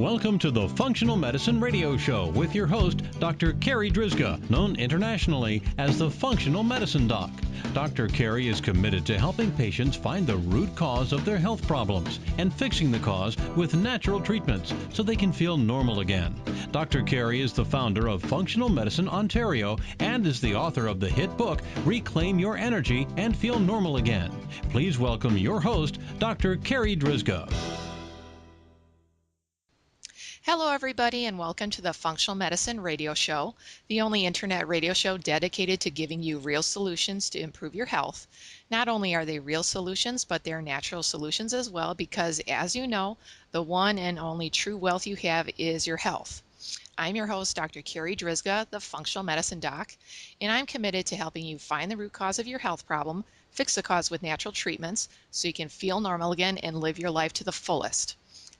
Welcome to the Functional Medicine Radio Show with your host, Dr. Carri Drzyzga, known internationally as the Functional Medicine Doc. Dr. Carri is committed to helping patients find the root cause of their health problems and fixing the cause with natural treatments so they can feel normal again. Dr. Carri is the founder of Functional Medicine Ontario and is the author of the hit book, Reclaim Your Energy and Feel Normal Again. Please welcome your host, Dr. Carri Drzyzga. Hello, everybody, and welcome to the Functional Medicine Radio Show, the only internet radio show dedicated to giving you real solutions to improve your health. Not only are they real solutions, but they're natural solutions as well, because as you know, the one and only true wealth you have is your health. I'm your host, Dr. Carri Drzyzga, the Functional Medicine Doc, and I'm committed to helping you find the root cause of your health problem, fix the cause with natural treatments, so you can feel normal again and live your life to the fullest.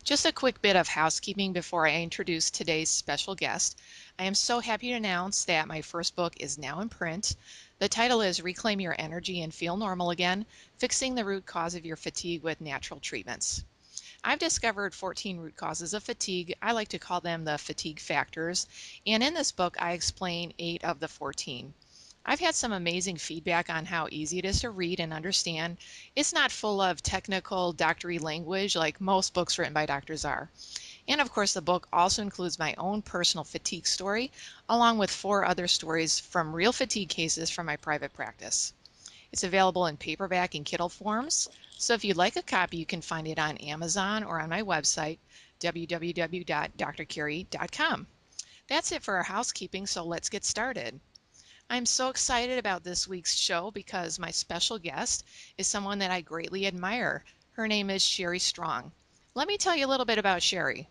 Just a quick bit of housekeeping before I introduce today's special guest. I am so happy to announce that my first book is now in print. The title is Reclaim Your Energy and Feel Normal Again, Fixing the Root Cause of Your Fatigue with Natural Treatments. I've discovered 14 root causes of fatigue. I like to call them the fatigue factors. And in this book, I explain 8 of the 14. I've had some amazing feedback on how easy it is to read and understand. It's not full of technical doctory language like most books written by doctors are. And of course, the book also includes my own personal fatigue story, along with 4 other stories from real fatigue cases from my private practice. It's available in paperback and Kindle forms, so if you'd like a copy, you can find it on Amazon or on my website, www.drcarri.com. That's it for our housekeeping, so let's get started. I'm so excited about this week's show because my special guest is someone that I greatly admire. Her name is Sherry Strong. Let me tell you a little bit about Sherry.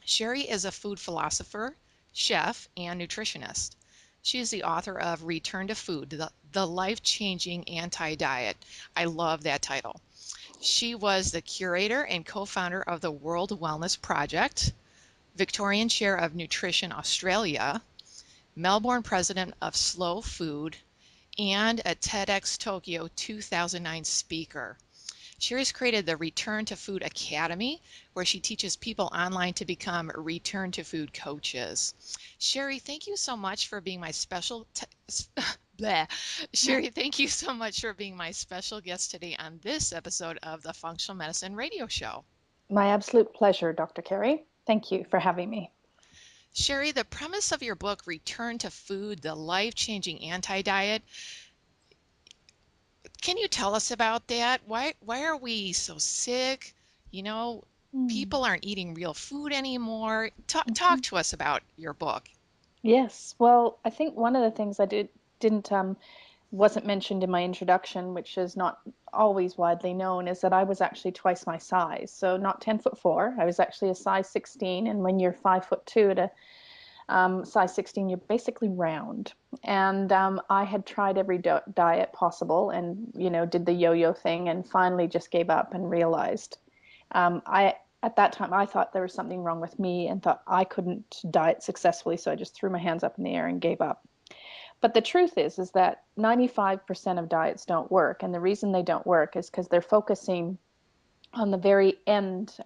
Sherry is a food philosopher, chef, and nutritionist. She is the author of Return to Food, the Life Changing AntiDiet. I love that title. She was the curator and co-founder of the World Wellness Project, Victorian Chair of Nutrition Australia, Melbourne president of Slow Food, and a TEDxTokyo 2009 speaker. Sherry's created the Return to Food Academy, where she teaches people online to become Return to Food coaches. Sherry, thank you so much for being my Sherry, thank you so much for being my special guest today on this episode of the Functional Medicine Radio Show. My absolute pleasure, Dr. Carri. Thank you for having me. Sherry, the premise of your book, Return to Food, the Life Changing AntiDiet, can you tell us about that? Why are we so sick? People aren't eating real food anymore. Talk to us about your book. Yes. Well, I think one of the things I wasn't mentioned in my introduction, which is not always widely known, is that I was actually twice my size. So not 10'4". I was actually a size 16. And when you're 5'2" at a size 16, you're basically round. And I had tried every diet possible and, did the yo-yo thing and finally just gave up and realized at that time, I thought there was something wrong with me and thought I couldn't diet successfully. So I just threw my hands up in the air and gave up. But the truth is that 95% of diets don't work. And the reason they don't work is because they're focusing on the very end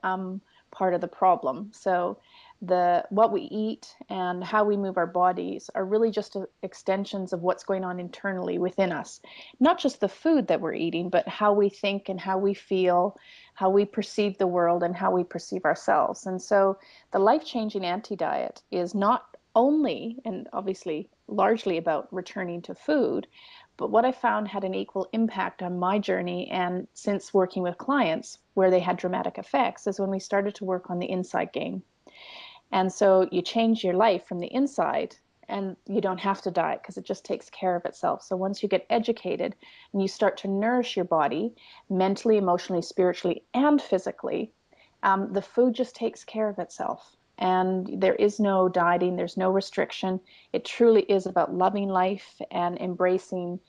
part of the problem. So what we eat and how we move our bodies are really just extensions of what's going on internally within us. Not just the food that we're eating, but how we think and how we feel, how we perceive the world and how we perceive ourselves. And so the life-changing anti-diet is not only, and obviously largely about returning to food, but what I found had an equal impact on my journey and since working with clients where they had dramatic effects is when we started to work on the inside game. And so you change your life from the inside and you don't have to diet because it just takes care of itself. So once you get educated and you start to nourish your body mentally, emotionally, spiritually, and physically, the food just takes care of itself. And there is no dieting, there's no restriction. It truly is about loving life and embracing,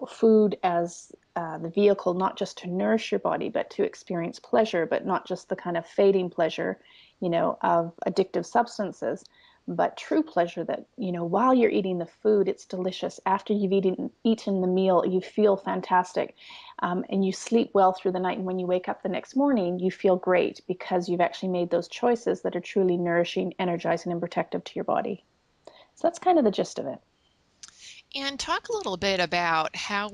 food as the vehicle, not just to nourish your body, but to experience pleasure, but not just the kind of fading pleasure, of addictive substances, but true pleasure that, while you're eating the food, it's delicious. After you've eaten the meal, you feel fantastic, and you sleep well through the night. And when you wake up the next morning, you feel great because you've actually made those choices that are truly nourishing, energizing, and protective to your body. So that's kind of the gist of it. And talk a little bit about how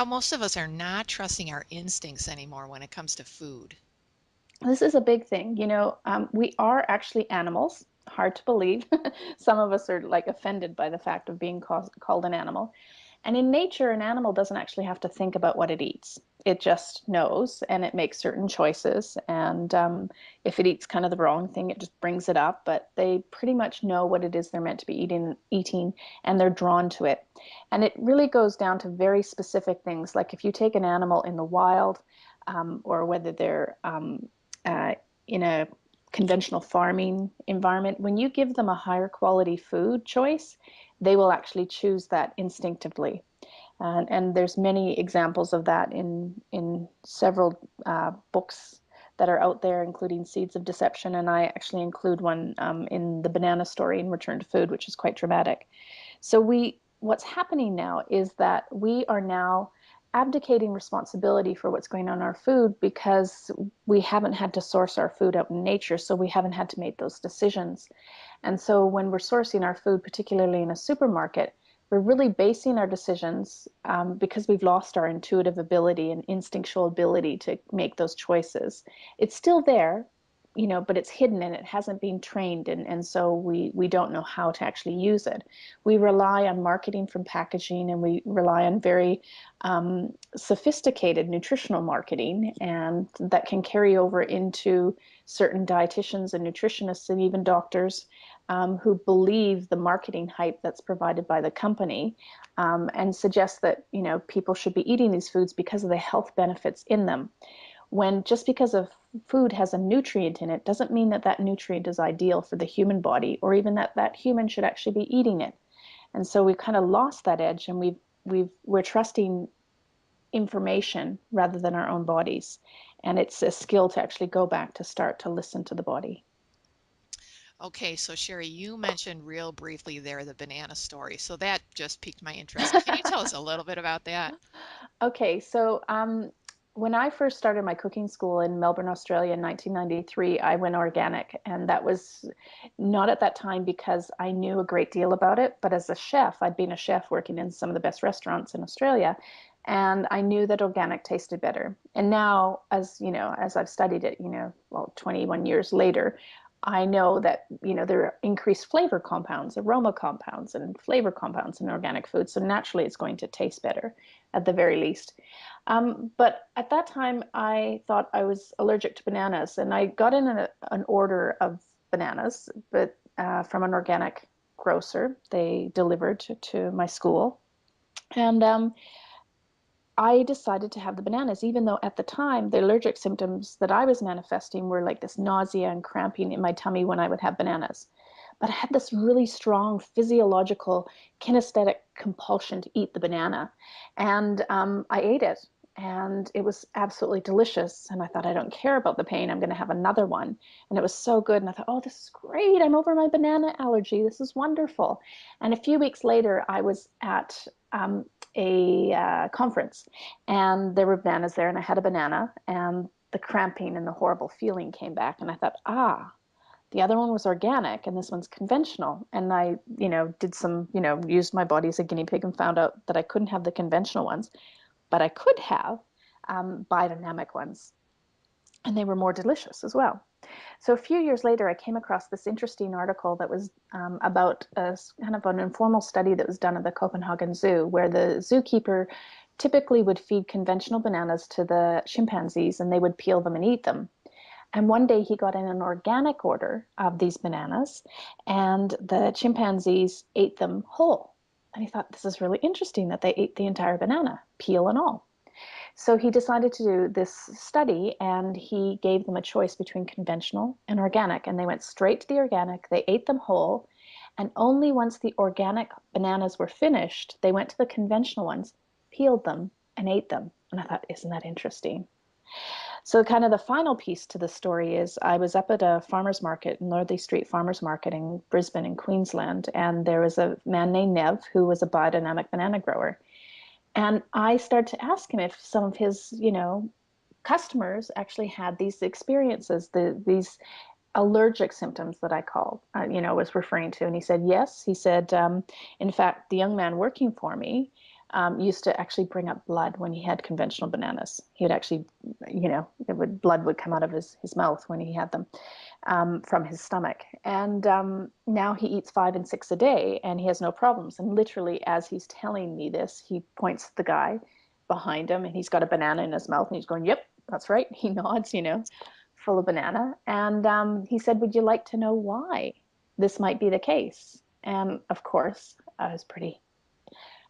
most of us are not trusting our instincts anymore when it comes to food. This is a big thing. We are actually animals. Hard to believe. Some of us are like offended by the fact of being called an animal. And in nature, an animal doesn't actually have to think about what it eats. It just knows and it makes certain choices. And if it eats kind of the wrong thing, it just brings it up. But they pretty much know what it is they're meant to be eating, and they're drawn to it. And it really goes down to very specific things. Like if you take an animal in the wild, or whether they're uh, in a conventional farming environment, when you give them a higher quality food choice, they will actually choose that instinctively. And there's many examples of that in several books that are out there, including Seeds of Deception. And I actually include one in the banana story in Return to Food, which is quite dramatic. So what's happening now is that we are now abdicating responsibility for what's going on in our food because we haven't had to source our food out in nature, so we haven't had to make those decisions. And so when we're sourcing our food, particularly in a supermarket, we're really basing our decisions because we've lost our intuitive ability and instinctual ability to make those choices. It's still there, but it's hidden and it hasn't been trained. And so we don't know how to actually use it. We rely on marketing from packaging, and we rely on very sophisticated nutritional marketing, and that can carry over into certain dietitians and nutritionists and even doctors who believe the marketing hype that's provided by the company, and suggest that people should be eating these foods because of the health benefits in them. When just because a food has a nutrient in it doesn't mean that that nutrient is ideal for the human body, or even that that human should actually be eating it. And so we've kind of lost that edge, and we're trusting information rather than our own bodies. And it's a skill to actually go back to start to listen to the body. Okay, so Sherry, you mentioned real briefly there the banana story. So that just piqued my interest. Can you tell us a little bit about that? Okay, so when I first started my cooking school in Melbourne, Australia in 1993, I went organic. And that was not at that time because I knew a great deal about it, but as a chef, I'd been a chef working in some of the best restaurants in Australia. And I knew that organic tasted better. And now, as I've studied it, 21 years later, I know that, there are increased flavor compounds, aroma compounds, and flavor compounds in organic food. So naturally, it's going to taste better at the very least. But at that time, I thought I was allergic to bananas, and I got in an order of bananas, but from an organic grocer. They delivered to my school, and I decided to have the bananas, even though at the time the allergic symptoms that I was manifesting were like this nausea and cramping in my tummy when I would have bananas. But I had this really strong physiological kinesthetic compulsion to eat the banana. And I ate it, and it was absolutely delicious. And I thought, I don't care about the pain. I'm going to have another one. And it was so good. And I thought, oh, this is great. I'm over my banana allergy. This is wonderful. And a few weeks later, I was at a conference, and there were bananas there, and I had a banana, and the cramping and the horrible feeling came back. And I thought, the other one was organic and this one's conventional. And I, did some, used my body as a guinea pig and found out that I couldn't have the conventional ones, but I could have biodynamic ones. And they were more delicious as well. So a few years later, I came across this interesting article that was about a kind of an informal study that was done at the Copenhagen Zoo, where the zookeeper typically would feed conventional bananas to the chimpanzees, and they would peel them and eat them. And one day he got in an organic order of these bananas, and the chimpanzees ate them whole. And he thought, this is really interesting that they ate the entire banana, peel and all. So he decided to do this study, and he gave them a choice between conventional and organic. And they went straight to the organic. They ate them whole. And only once the organic bananas were finished, they went to the conventional ones, peeled them, and ate them. And I thought, isn't that interesting? So kind of the final piece to the story is I was up at a farmer's market, Northey Street Farmer's Market in Brisbane in Queensland, and there was a man named Nev who was a biodynamic banana grower. And I started to ask him if some of his, customers actually had these experiences, these allergic symptoms that I called, was referring to. And he said, yes. He said, in fact, the young man working for me used to actually bring up blood when he had conventional bananas. He would actually, blood would come out of his mouth when he had them from his stomach. And now he eats 5 and 6 a day and he has no problems. And literally, as he's telling me this, he points at the guy behind him and he's got a banana in his mouth and he's going, yep, that's right. He nods, full of banana. And he said, would you like to know why this might be the case? And of course, I was pretty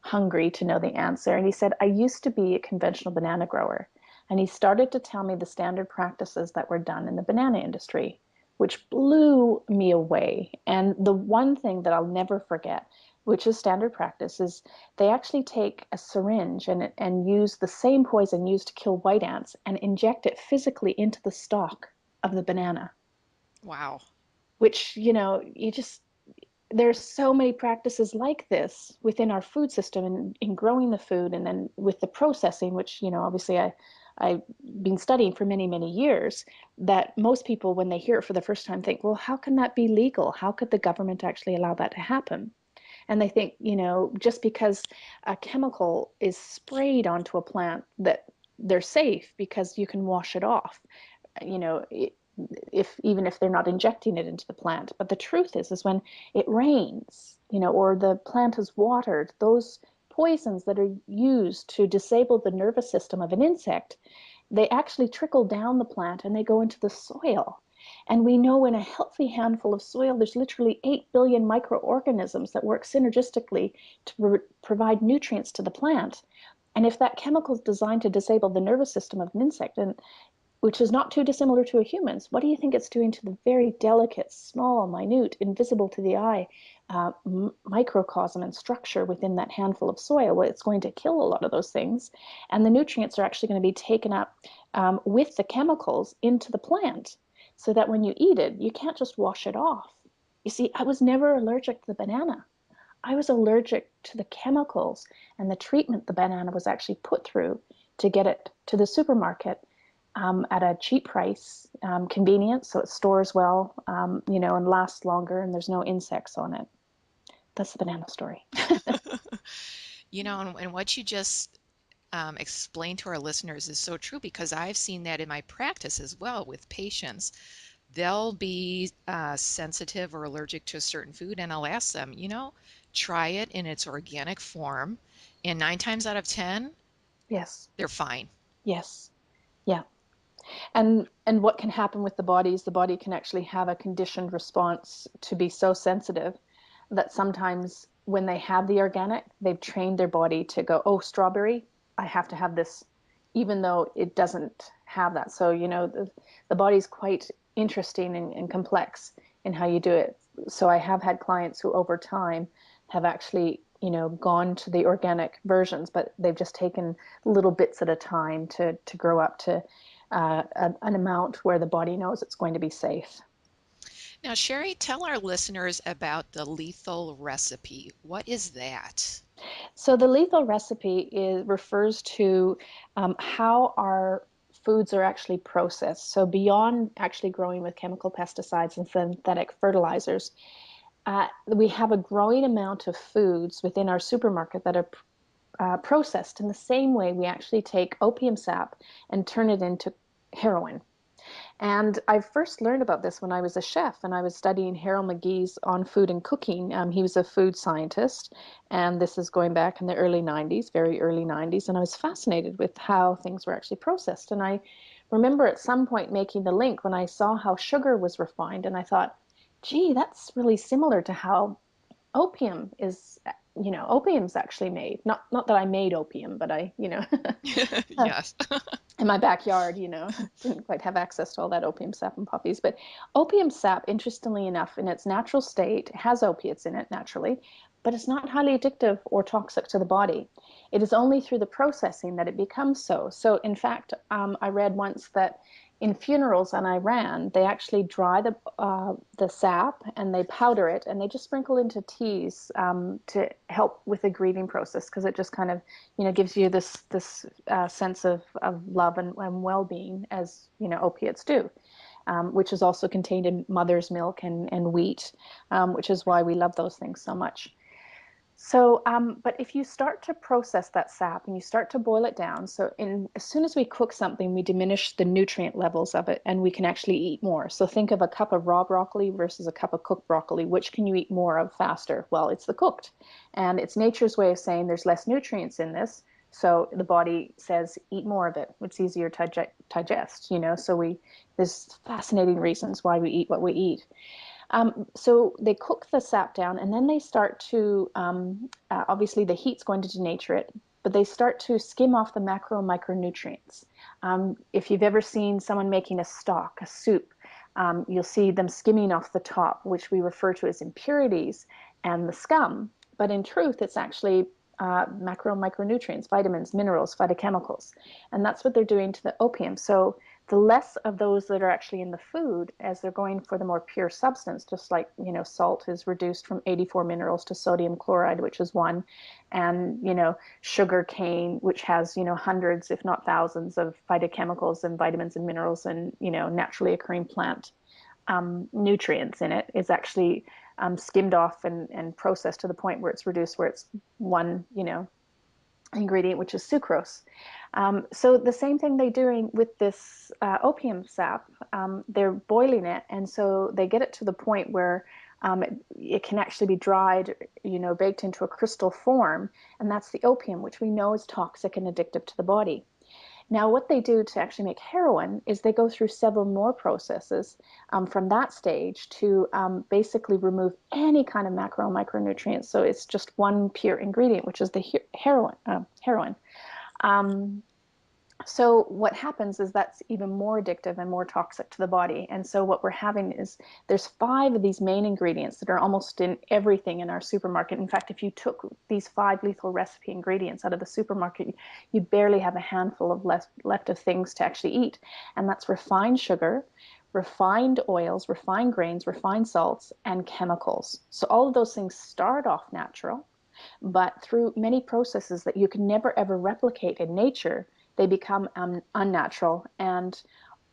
hungry to know the answer. And he said, I used to be a conventional banana grower. And he started to tell me the standard practices that were done in the banana industry, which blew me away. And the one thing that I'll never forget, which is standard practice, is they actually take a syringe and use the same poison used to kill white ants and inject it physically into the stalk of the banana. Wow. Which, there's so many practices like this within our food system and in growing the food, and then with the processing, which, obviously I've been studying for many, many years, that most people, when they hear it for the first time, think, well, how can that be legal? How could the government actually allow that to happen? And they think, just because a chemical is sprayed onto a plant that they're safe because you can wash it off, even if they're not injecting it into the plant. But the truth is when it rains, or the plant is watered, those poisons that are used to disable the nervous system of an insect, they actually trickle down the plant and they go into the soil. And we know in a healthy handful of soil, there's literally 8 billion microorganisms that work synergistically to provide nutrients to the plant. And if that chemical is designed to disable the nervous system of an insect, and which is not too dissimilar to a human's, what do you think it's doing to the very delicate, small, minute, invisible to the eye microcosm and structure within that handful of soil? Well, it's going to kill a lot of those things. And the nutrients are actually going to be taken up with the chemicals into the plant, so that when you eat it, you can't just wash it off. You see, I was never allergic to the banana. I was allergic to the chemicals and the treatment the banana was actually put through to get it to the supermarket at a cheap price, convenient, so it stores well, and lasts longer, and there's no insects on it. That's the banana story. And what you just explained to our listeners is so true, because I've seen that in my practice as well with patients. They'll be sensitive or allergic to a certain food, and I'll ask them, try it in its organic form, and 9 times out of 10, Yes. they're fine. Yes. Yeah. And what can happen with the body is the body can actually have a conditioned response to be so sensitive that sometimes when they have the organic, they've trained their body to go, oh, strawberry, I have to have this, even though it doesn't have that. So, the body's quite interesting and complex in how you do it. So I have had clients who over time have actually, gone to the organic versions, but they've just taken little bits at a time to grow up to an amount where the body knows it's going to be safe. Now, Sherry, tell our listeners about the lethal recipe. What is that? So the lethal recipe refers to how our foods are actually processed. So beyond actually growing with chemical pesticides and synthetic fertilizers, we have a growing amount of foods within our supermarket that are processed in the same way we actually take opium sap and turn it into heroin. And I first learned about this when I was a chef and I was studying Harold McGee's On Food and Cooking. He was a food scientist, and this is going back in the early 90s, very early 90s, and I was fascinated with how things were actually processed. And I remember at some point making the link when I saw how sugar was refined, and I thought, gee, that's really similar to how opium is, opium's actually made. Not that I made opium, but I, Yes. in my backyard, didn't quite have access to all that opium sap and poppies. But opium sap, interestingly enough, in its natural state, has opiates in it naturally, but it's not highly addictive or toxic to the body. It is only through the processing that it becomes so. So in fact, I read once that in funerals in Iran, they actually dry the sap and they powder it and they just sprinkle into teas to help with the grieving process, because it just kind of, gives you this sense of love and well-being, as opiates do, which is also contained in mother's milk and wheat, which is why we love those things so much. So, but if you start to process that sap and you start to boil it down, so as soon as we cook something, we diminish the nutrient levels of it and we can actually eat more. So think of a cup of raw broccoli versus a cup of cooked broccoli. Which can you eat more of faster? Well, it's the cooked. And it's nature's way of saying there's less nutrients in this. So the body says, eat more of it. It's easier to digest, So there's fascinating reasons why we eat what we eat. So they cook the sap down and then they start to, obviously the heat's going to denature it, but they start to skim off the macro and micronutrients. If you've ever seen someone making a stock, a soup, you'll see them skimming off the top, which we refer to as impurities and the scum. But in truth, it's actually macro and micronutrients, vitamins, minerals, phytochemicals. And that's what they're doing to the opium. So the less of those that are actually in the food, as they're going for the more pure substance, just like, salt is reduced from 84 minerals to sodium chloride, which is one, and, sugar cane, which has, hundreds, if not thousands of phytochemicals and vitamins and minerals and, naturally occurring plant nutrients in it, is actually skimmed off and processed to the point where it's reduced, where it's one, ingredient, which is sucrose. So the same thing they're doing with this opium sap, they're boiling it, and so they get it to the point where it can actually be dried, baked into a crystal form, and that's the opium, which we know is toxic and addictive to the body. Now, what they do to actually make heroin is they go through several more processes from that stage to basically remove any kind of macro and micronutrients. So it's just one pure ingredient, which is the heroin. So what happens is that's even more addictive and more toxic to the body. And so what we're having is there's 5 of these main ingredients that are almost in everything in our supermarket. In fact, if you took these 5 lethal recipe ingredients out of the supermarket, you barely have a handful of left of things to actually eat. And that's refined sugar, refined oils, refined grains, refined salts, and chemicals. So all of those things start off natural, but through many processes that you can never ever replicate in nature, they become unnatural. And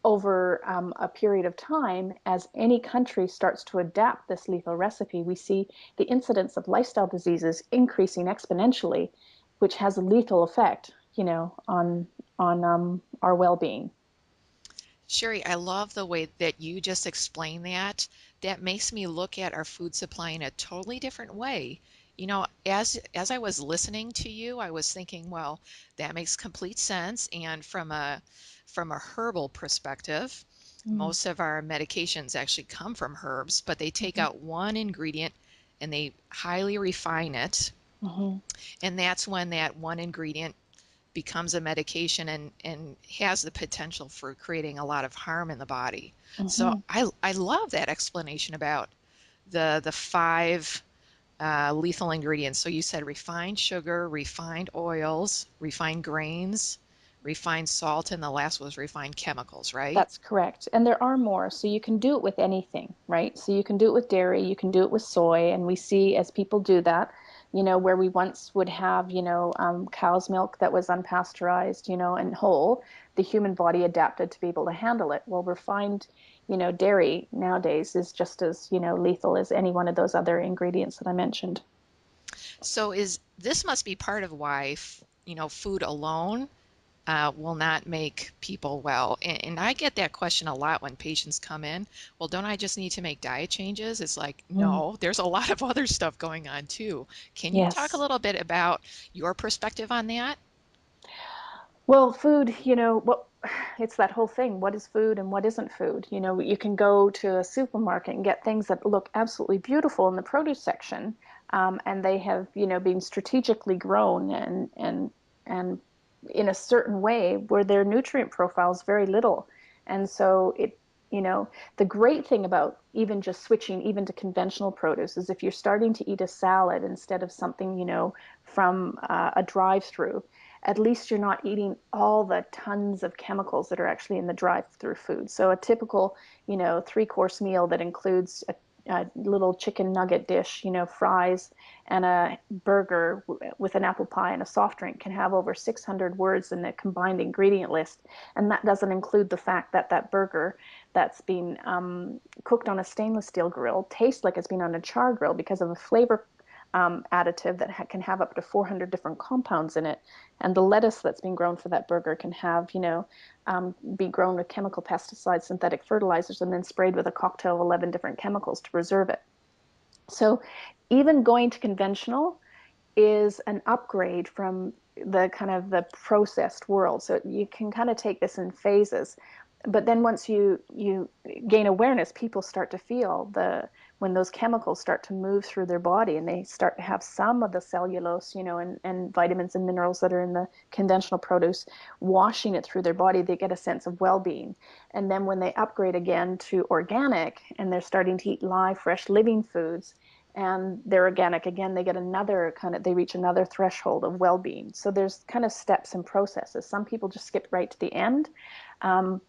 over a period of time, as any country starts to adapt this lethal recipe, we see the incidence of lifestyle diseases increasing exponentially, which has a lethal effect, on our well-being. Sherry, I love the way that you just explained that. That makes me look at our food supply in a totally different way. As I was listening to you, I was thinking, well, that makes complete sense. And from a herbal perspective, Mm. most of our medications actually come from herbs, but they take Mm-hmm. out one ingredient and they highly refine it. Mm-hmm. And that's when that one ingredient becomes a medication and has the potential for creating a lot of harm in the body. So Mm-hmm. I love that explanation about the 5 lethal ingredients. So you said refined sugar, refined oils, refined grains, refined salt, and the last was refined chemicals, right? That's correct. And there are more. So you can do it with anything, right? So you can do it with dairy, you can do it with soy. And we see as people do that, where we once would have, cow's milk that was unpasteurized, and whole, the human body adapted to be able to handle it. Well, refined, dairy nowadays is just as, lethal as any one of those other ingredients that I mentioned. So is this must be part of why, food alone will not make people well. And I get that question a lot when patients come in. Well, don't I just need to make diet changes? It's like, Mm. no, there's a lot of other stuff going on too. Can you talk a Yes. little bit about your perspective on that? Well, food, it's that whole thing. What is food and what isn't food? You can go to a supermarket and get things that look absolutely beautiful in the produce section, and they have, been strategically grown and in a certain way where their nutrient profile is very little. And so You know, the great thing about even just switching even to conventional produce is if you're starting to eat a salad instead of something, from a drive-through, at least you're not eating all the tons of chemicals that are actually in the drive-through food. So a typical, three-course meal that includes a little chicken nugget dish, fries, and a burger with an apple pie and a soft drink can have over 600 words in the combined ingredient list. And that doesn't include the fact that that burger that's been cooked on a stainless steel grill tastes like it's been on a char grill because of a flavor additive that can have up to 400 different compounds in it. And the lettuce that's been grown for that burger can have, be grown with chemical pesticides, synthetic fertilizers, and then sprayed with a cocktail of 11 different chemicals to preserve it. So even going to conventional is an upgrade from the kind of the processed world. So you can kind of take this in phases. But then once you gain awareness, people start to feel when those chemicals start to move through their body and they start to have some of the cellulose, and vitamins and minerals that are in the conventional produce washing it through their body, they get a sense of well-being. And then when they upgrade again to organic and they're starting to eat live, fresh, living foods, and they're organic again, they reach another threshold of well-being. So there's kind of steps and processes. Some people just skip right to the end,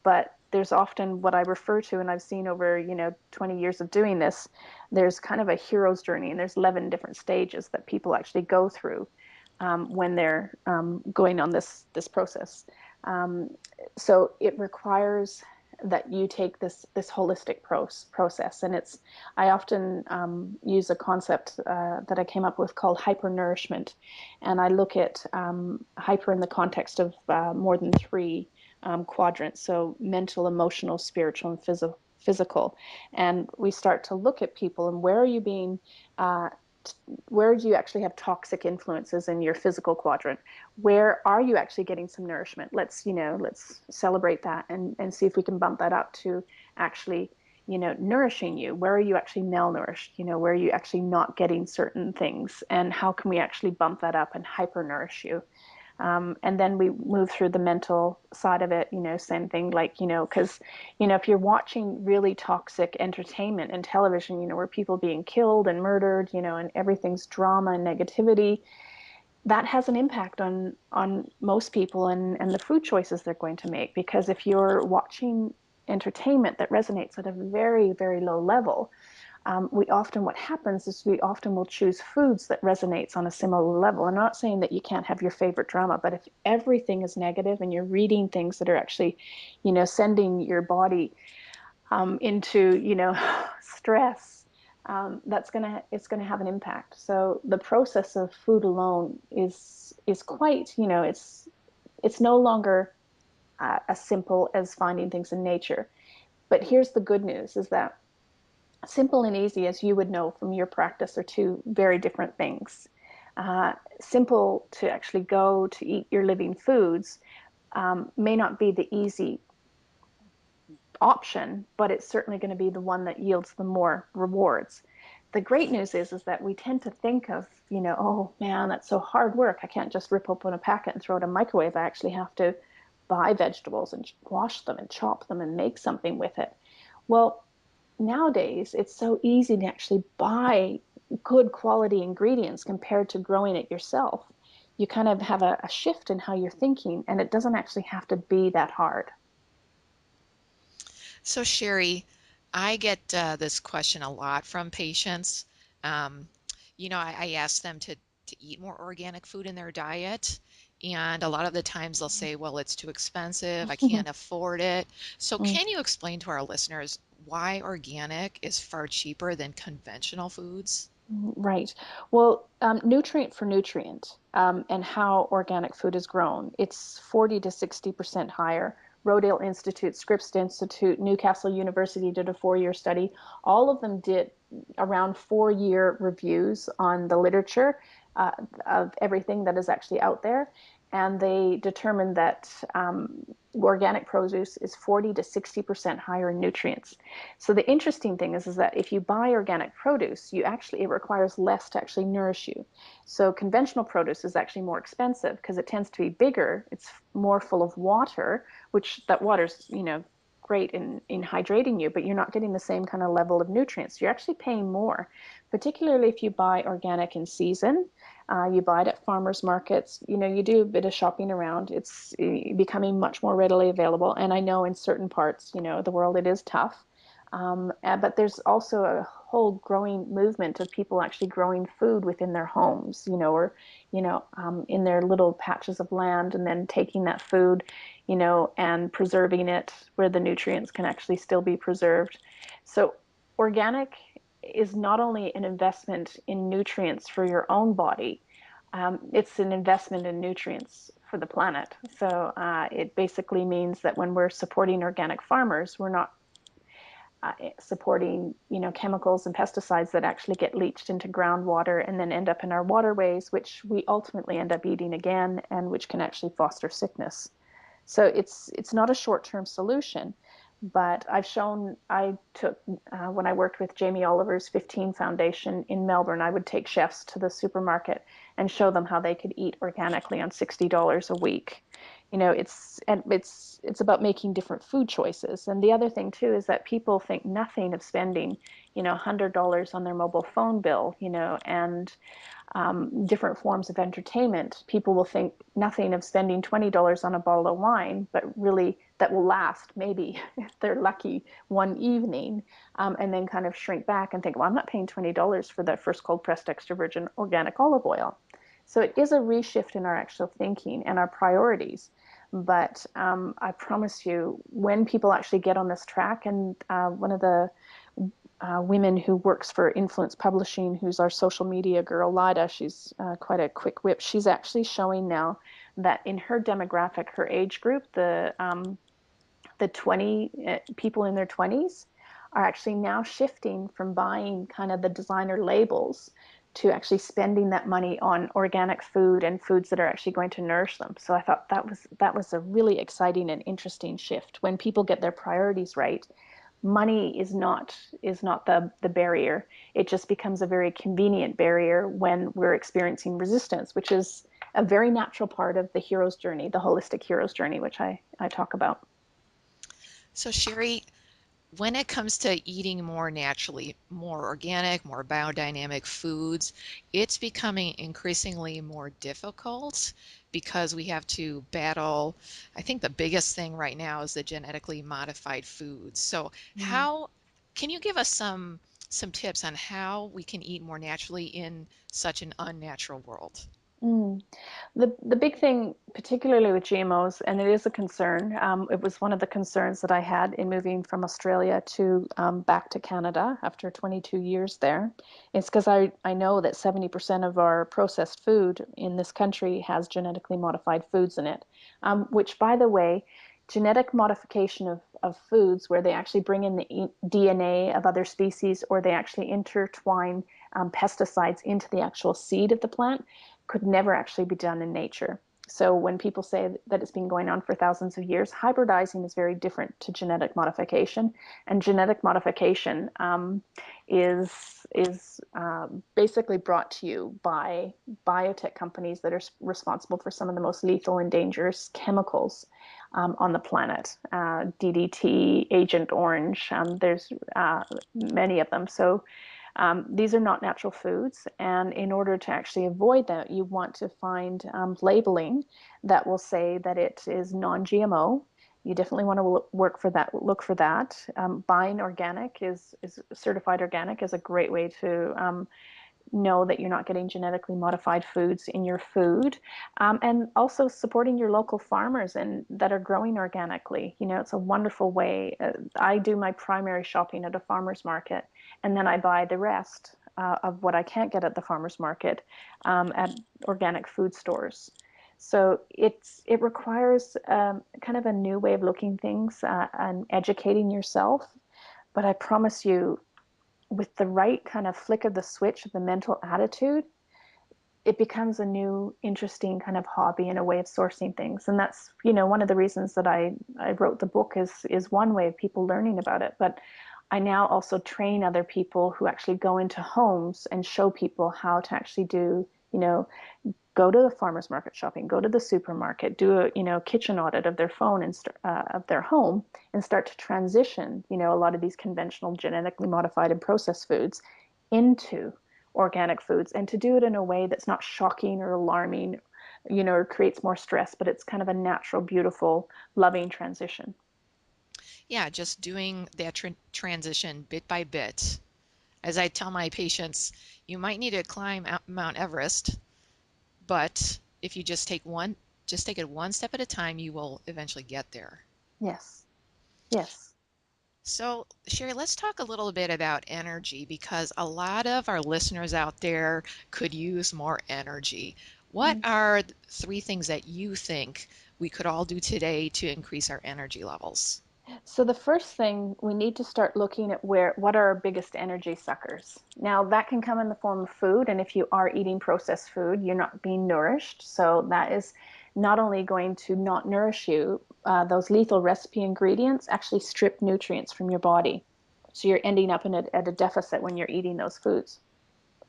but there's often what I refer to, and I've seen over 20 years of doing this, there's kind of a hero's journey, and there's 11 different stages that people actually go through when they're going on this process. Um, so it requires that you take this holistic process, and I often use a concept that I came up with called hypernourishment, and I look at hyper in the context of more than three quadrants, so mental, emotional, spiritual, and physical. And we start to look at people and uh, where do you actually have toxic influences in your physical quadrant? Where are you actually getting some nourishment? Let's celebrate that and see if we can bump that up to actually, nourishing you. Where are you actually malnourished? Where are you actually not getting certain things? And how can we actually bump that up and hyper-nourish you? And then we move through the mental side of it, same thing, like, because, if you're watching really toxic entertainment and television, where people are being killed and murdered, and everything's drama and negativity, that has an impact on most people and the food choices they're going to make. Because if you're watching entertainment that resonates at a very, very low level, what happens is we often will choose foods that resonates on a similar level. I'm not saying that you can't have your favorite drama, but if everything is negative and you're reading things that are actually, sending your body into, stress, it's gonna have an impact. So the process of food alone is quite, it's no longer as simple as finding things in nature. But here's the good news: is that simple and easy, as you would know from your practice, are two very different things. Simple to actually go to eat your living foods may not be the easy option, but it's certainly going to be the one that yields the more rewards. The great news is that we tend to think of, oh man, that's so hard work. I can't just rip open a packet and throw it in a microwave. I actually have to buy vegetables and wash them and chop them and make something with it. Well, nowadays it's so easy to actually buy good quality ingredients compared to growing it yourself. You kind of have a shift in how you're thinking, and it doesn't actually have to be that hard. So Sherry, I get this question a lot from patients. Um, I ask them to eat more organic food in their diet. And a lot of the times they'll say, well, it's too expensive. I can't afford it. So can you explain to our listeners why organic is far cheaper than conventional foods? Right. Well, nutrient for nutrient, and how organic food is grown, it's 40 to 60% higher. Rodale Institute, Scripps Institute, Newcastle University did a 4-year study. All of them did around 4-year reviews on the literature uh, of everything that is actually out there. And they determined that organic produce is 40 to 60% higher in nutrients. So the interesting thing is that if you buy organic produce, it requires less to actually nourish you. So conventional produce is actually more expensive because it tends to be bigger. It's more full of water, which that water's, great in hydrating you, but you're not getting the same kind of level of nutrients. You're actually paying more, particularly if you buy organic in season. You buy it at farmers markets. You do a bit of shopping around. It's becoming much more readily available. And I know in certain parts, the world, it is tough. But there's also a whole growing movement of people actually growing food within their homes, or in their little patches of land, and then taking that food, and preserving it where the nutrients can actually still be preserved. So organic is not only an investment in nutrients for your own body, it's an investment in nutrients for the planet. So it basically means that when we're supporting organic farmers, we're not supporting chemicals and pesticides that actually get leached into groundwater and then end up in our waterways, which we ultimately end up eating again, and which can actually foster sickness. So it's not a short-term solution, but I took when I worked with Jamie Oliver's 15 Foundation in Melbourne, I would take chefs to the supermarket and show them how they could eat organically on $60 a week. It's about making different food choices. And the other thing too is that people think nothing of spending, $100 on their mobile phone bill, and different forms of entertainment. People will think nothing of spending $20 on a bottle of wine, but really that will last maybe, if they're lucky, one evening, and then kind of shrink back and think, well, I'm not paying $20 for that first cold pressed extra virgin organic olive oil. So it is a reshift in our actual thinking and our priorities. But I promise you, when people actually get on this track, and one of the women who works for Influence Publishing, who's our social media girl, Lida, she's quite a quick whip. She's actually showing now that in her demographic, her age group, the 20 people in their 20s are actually now shifting from buying kind of the designer labels to actually spending that money on organic food and foods that are actually going to nourish them. So I thought that was a really exciting and interesting shift. When people get their priorities right, money is not the barrier. It just becomes a very convenient barrier when we're experiencing resistance, which is a very natural part of the hero's journey, the holistic hero's journey, which I talk about. So Sherry, when it comes to eating more naturally, more organic, more biodynamic foods, it's becoming increasingly more difficult because we have to battle. I think the biggest thing right now is the genetically modified foods. So how can you give us some tips on how we can eat more naturally in such an unnatural world? Mm. The big thing, particularly with GMOs, and it is a concern, it was one of the concerns that I had in moving from Australia to back to Canada after 22 years there. It's because I know that 70% of our processed food in this country has genetically modified foods in it, which, by the way, genetic modification of foods where they actually bring in the DNA of other species, or they actually intertwine pesticides into the actual seed of the plant, could never actually be done in nature. So when people say that it's been going on for thousands of years, hybridizing is very different to genetic modification. And genetic modification is basically brought to you by biotech companies that are responsible for some of the most lethal and dangerous chemicals on the planet. DDT, Agent Orange, there's many of them. So these are not natural foods, and in order to actually avoid that, you want to find labeling that will say that it is non-GMO. You definitely want to look for that. Buying organic is certified organic is a great way to know that you're not getting genetically modified foods in your food, and also supporting your local farmers and that are growing organically. It's a wonderful way. I do my primary shopping at a farmer's market, and then I buy the rest of what I can't get at the farmer's market at organic food stores. So it requires kind of a new way of looking things and educating yourself. But I promise you, with the right kind of flick of the switch of the mental attitude, it becomes a new, interesting kind of hobby and a way of sourcing things. And that's, one of the reasons that I wrote the book is one way of people learning about it. But I now also train other people who actually go into homes and show people how to actually do, go to the farmer's market shopping, go to the supermarket, do a kitchen audit of their phone and of their home, and start to transition a lot of these conventional genetically modified and processed foods into organic foods, and to do it in a way that's not shocking or alarming, or creates more stress, but it's kind of a natural, beautiful, loving transition. Yeah, just doing that transition bit by bit. As I tell my patients, you might need to climb Mount Everest, but if you just take it one step at a time, you will eventually get there. Yes. Yes. So, Sherry, let's talk a little bit about energy because a lot of our listeners out there could use more energy. What are 3 things that you think we could all do today to increase our energy levels? So the first thing, we need to start looking at what are our biggest energy suckers. Now that can come in the form of food, and if you are eating processed food, you're not being nourished. So that is not only going to not nourish you, those lethal recipe ingredients actually strip nutrients from your body. So you're ending up at a deficit when you're eating those foods.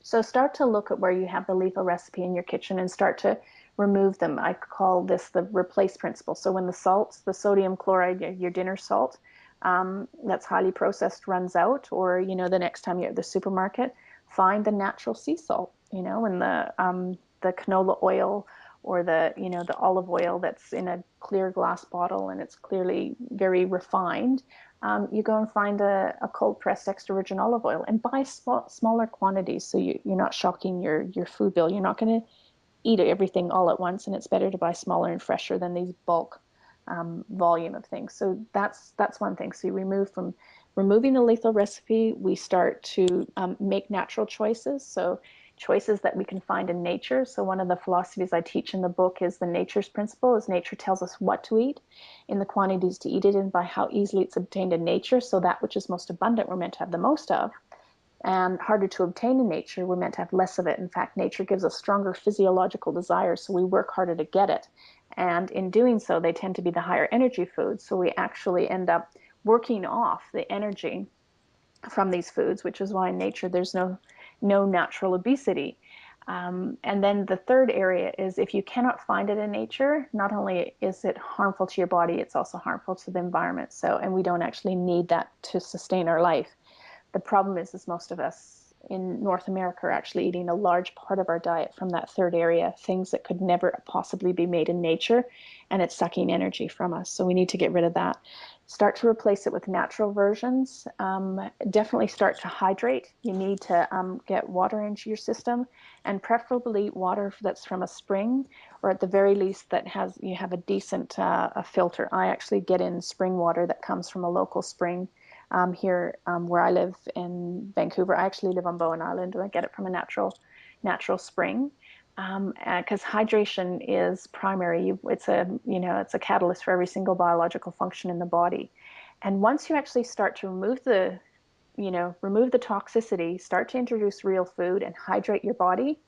So start to look at where you have the lethal recipe in your kitchen and start to remove them. I call this the replace principle. So when the salts, the sodium chloride, your dinner salt, that's highly processed runs out, or the next time you're at the supermarket, find the natural sea salt, and the canola oil, or the olive oil that's in a clear glass bottle and it's clearly very refined. You go and find a cold pressed extra virgin olive oil and buy smaller quantities, so you're not shocking your food bill. You're not going to eat everything all at once, and it's better to buy smaller and fresher than these bulk volume of things. So that's one thing. So you removing the lethal recipe, we start to make natural choices. So choices that we can find in nature. So one of the philosophies I teach in the book is the nature's principle, is nature tells us what to eat in the quantities to eat it in by how easily it's obtained in nature. So that which is most abundant, we're meant to have the most of, and harder to obtain in nature, we're meant to have less of it. In fact, nature gives us stronger physiological desires, so we work harder to get it. And in doing so, they tend to be the higher energy foods. So we actually end up working off the energy from these foods, which is why in nature there's no natural obesity. And then the third area is, if you cannot find it in nature, not only is it harmful to your body, it's also harmful to the environment. And we don't actually need that to sustain our life. The problem is most of us in North America are actually eating a large part of our diet from that third area, things that could never possibly be made in nature, and it's sucking energy from us. So we need to get rid of that. Start to replace it with natural versions. Definitely start to hydrate. You need to get water into your system, and preferably water that's from a spring, or at the very least that you have a decent a filter. I actually get in spring water that comes from a local spring here where I live in Vancouver. I actually live on Bowen Island, and I get it from a natural spring. Because hydration is primary. It's a catalyst for every single biological function in the body. And once you actually start to remove the toxicity, start to introduce real food and hydrate your body,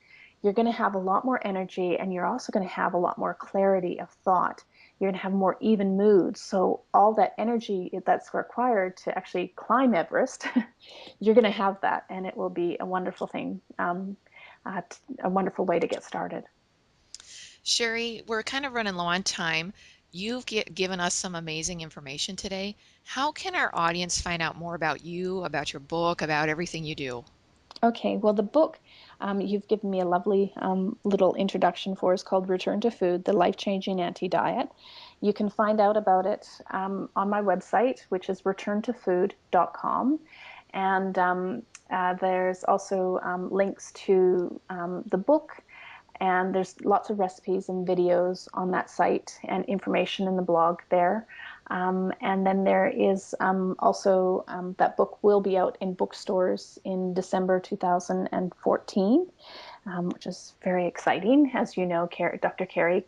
you're going to have a lot more energy, and you're also going to have a lot more clarity of thought. You're going to have more even moods. So all that energy that's required to actually climb Everest, you're going to have that, and it will be a wonderful thing, a wonderful way to get started. Sherry, we're kind of running low on time. You've given us some amazing information today. How can our audience find out more about you, about your book, about everything you do? Okay, well, the book you've given me a lovely little introduction for is called Return to Food, the Life Changing AntiDiet. You can find out about it on my website, which is returntofood.com. And there's also links to the book, and there's lots of recipes and videos on that site and information in the blog there. And then there is also that book will be out in bookstores in December 2014, which is very exciting. As you know, Dr. Carri,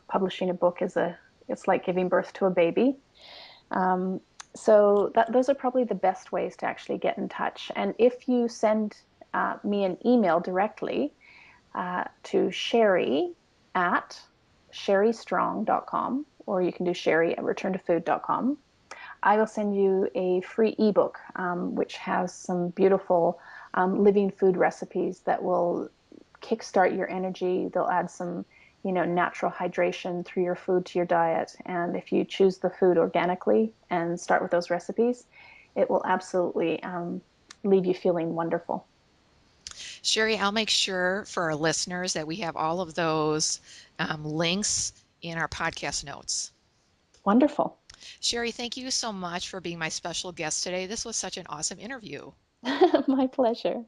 publishing a book it's like giving birth to a baby. So those are probably the best ways to actually get in touch. And if you send me an email directly, to Sherry at sherrystrong.com, or you can do Sherry at returntofood.com. I will send you a free ebook, which has some beautiful living food recipes that will kickstart your energy. They'll add some, natural hydration through your food to your diet. And if you choose the food organically and start with those recipes, it will absolutely leave you feeling wonderful. Sherry, I'll make sure for our listeners that we have all of those links in our podcast notes. Wonderful. Sherry, thank you so much for being my special guest today. This was such an awesome interview. My pleasure.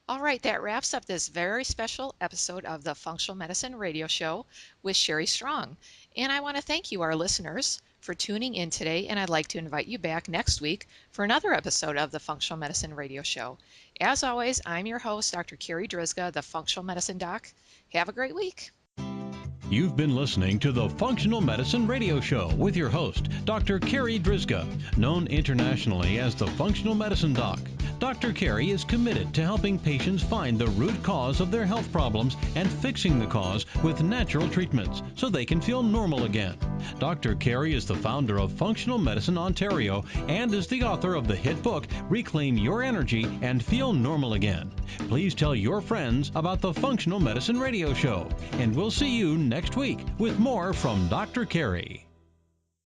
All right, that wraps up this very special episode of the Functional Medicine Radio Show with Sherry Strong. And I want to thank you, our listeners, for tuning in today, and I'd like to invite you back next week for another episode of the Functional Medicine Radio Show. As always, I'm your host, Dr. Carri Drzyzga, the Functional Medicine Doc. Have a great week. You've been listening to the Functional Medicine Radio Show with your host, Dr. Carri Drzyzga, known internationally as the Functional Medicine Doc. Dr. Carri is committed to helping patients find the root cause of their health problems and fixing the cause with natural treatments so they can feel normal again. Dr. Carri is the founder of Functional Medicine Ontario and is the author of the hit book, Reclaim Your Energy and Feel Normal Again. Please tell your friends about the Functional Medicine Radio Show, and we'll see you next week with more from Dr. Carri.